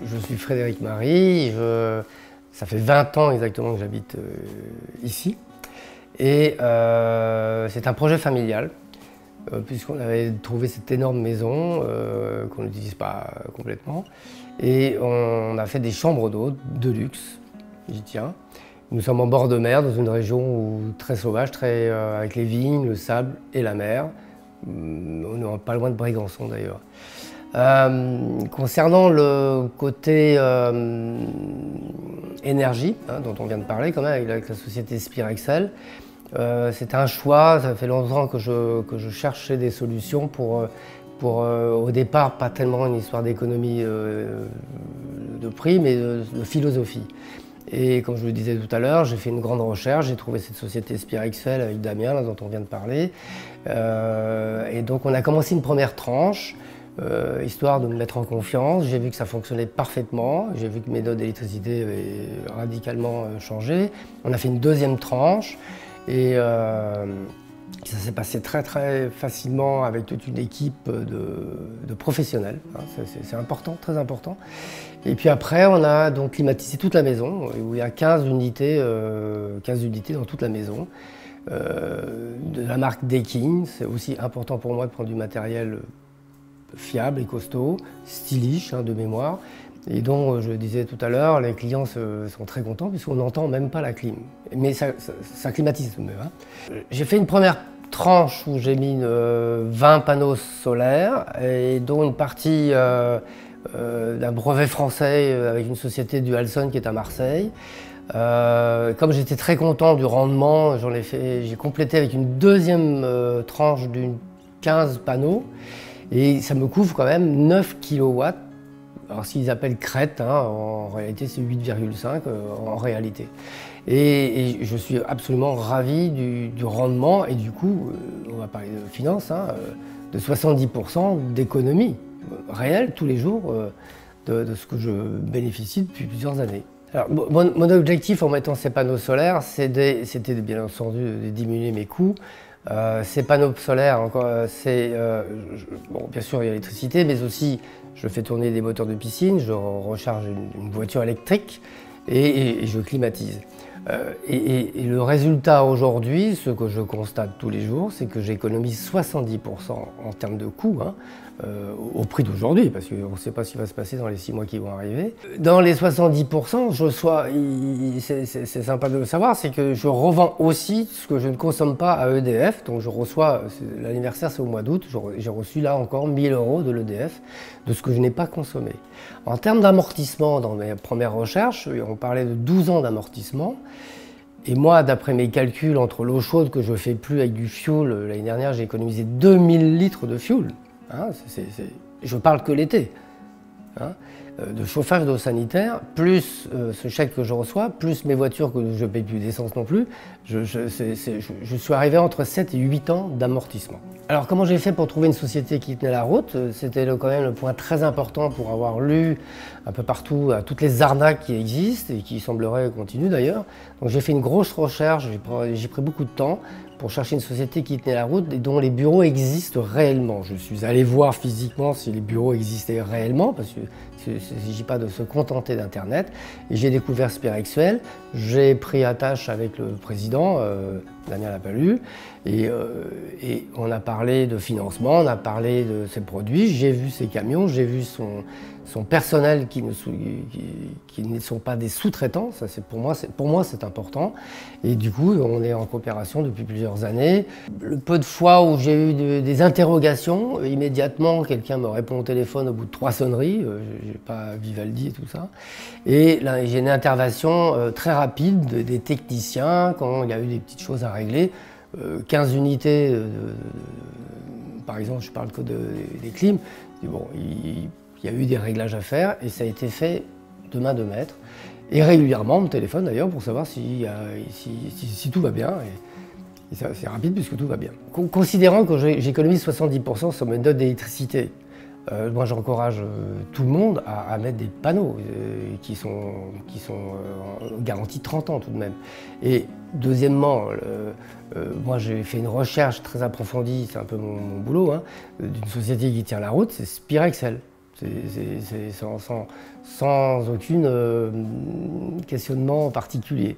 Je suis Frédéric Marie, ça fait 20 ans exactement que j'habite ici. Et c'est un projet familial, puisqu'on avait trouvé cette énorme maison qu'on n'utilise pas complètement. Et on a fait des chambres d'hôtes de luxe, j'y tiens. Nous sommes en bord de mer, dans une région très sauvage, avec les vignes, le sable et la mer. On n'est pas loin de Brégançon d'ailleurs. Concernant le côté énergie, dont on vient de parler quand même avec la société Spirexel, c'est un choix. Ça fait longtemps que je cherchais des solutions pour au départ, pas tellement une histoire d'économie de prix, mais de philosophie. Et comme je le disais tout à l'heure, j'ai fait une grande recherche, j'ai trouvé cette société Spirexel avec Damien, là, dont on vient de parler. Et donc on a commencé une première tranche, histoire de me mettre en confiance. J'ai vu que ça fonctionnait parfaitement, j'ai vu que mes notes d'électricité avaient radicalement changé. On a fait une deuxième tranche et ça s'est passé très facilement avec toute une équipe de professionnels. C'est important, très important. Et puis après, on a donc climatisé toute la maison, où il y a 15 unités dans toute la maison, de la marque Daikin. C'est aussi important pour moi de prendre du matériel fiable et costaud, stylish de mémoire, et dont, je le disais tout à l'heure, les clients sont très contents puisqu'on n'entend même pas la clim. Mais ça climatise tout de même. J'ai fait une première tranche où j'ai mis 20 panneaux solaires, et dont une partie d'un brevet français avec une société du Halson qui est à Marseille. Comme j'étais très content du rendement, j'ai complété avec une deuxième tranche d'une 15 panneaux. Et ça me couvre quand même 9 kW. Alors ce qu'ils appellent crête, en réalité c'est 8,5 en réalité. Et je suis absolument ravi du rendement et du coup, on va parler de finances, de 70% d'économie réelle tous les jours de ce que je bénéficie depuis plusieurs années. Alors, mon objectif en mettant ces panneaux solaires, c'était bien entendu de diminuer mes coûts. Ces panneaux solaires, bon, bien sûr il y a l'électricité, mais aussi je fais tourner des moteurs de piscine, je recharge une voiture électrique et je climatise. Et le résultat aujourd'hui, ce que je constate tous les jours, c'est que j'économise 70% en termes de coûts, au prix d'aujourd'hui, parce qu'on ne sait pas ce qui va se passer dans les 6 mois qui vont arriver. Dans les 70%, c'est sympa de le savoir, c'est que je revends aussi ce que je ne consomme pas à EDF. Donc je reçois, l'anniversaire c'est au mois d'août, j'ai reçu là encore 1000 € de l'EDF, de ce que je n'ai pas consommé. En termes d'amortissement, dans mes premières recherches, on parlait de 12 ans d'amortissement. Et moi, d'après mes calculs, entre l'eau chaude que je ne fais plus avec du fioul, l'année dernière j'ai économisé 2000 litres de fioul. Je parle que l'été. De chauffage d'eau sanitaire, plus ce chèque que je reçois, plus mes voitures que je ne paye plus d'essence non plus, je suis arrivé entre 7 et 8 ans d'amortissement. Alors comment j'ai fait pour trouver une société qui tenait la route? C'était quand même le point très important pour avoir lu un peu partout toutes les arnaques qui existent et qui sembleraient continuer d'ailleurs. Donc j'ai fait une grosse recherche, j'ai pris beaucoup de temps pour chercher une société qui tenait la route et dont les bureaux existent réellement. Je suis allé voir physiquement si les bureaux existaient réellement, parce qu'il ne s'agit pas de se contenter d'Internet. Et j'ai découvert Spirexel, j'ai pris attache avec le président, Damien Lapalu, et on a parlé de financement, on a parlé de ses produits, j'ai vu ses camions, j'ai vu son personnel qui ne sont pas des sous-traitants, ça pour moi c'est important. Et du coup, on est en coopération depuis plusieurs années. Le peu de fois où j'ai eu des interrogations, immédiatement quelqu'un me répond au téléphone au bout de 3 sonneries, j'ai pas Vivaldi et tout ça. Et là, j'ai une intervention très rapide des techniciens quand il y a eu des petites choses à régler. 15 unités, par exemple, je parle que des clims. Bon, il y a eu des réglages à faire et ça a été fait de main de maître. Et régulièrement, on me téléphone d'ailleurs pour savoir si tout va bien. Et c'est rapide puisque tout va bien. Considérant que j'économise 70% sur mes notes d'électricité, moi j'encourage tout le monde à mettre des panneaux qui sont garantis 30 ans tout de même. Et deuxièmement, moi j'ai fait une recherche très approfondie, c'est un peu mon boulot, d'une société qui tient la route, c'est Spirexel. C'est sans aucun questionnement particulier.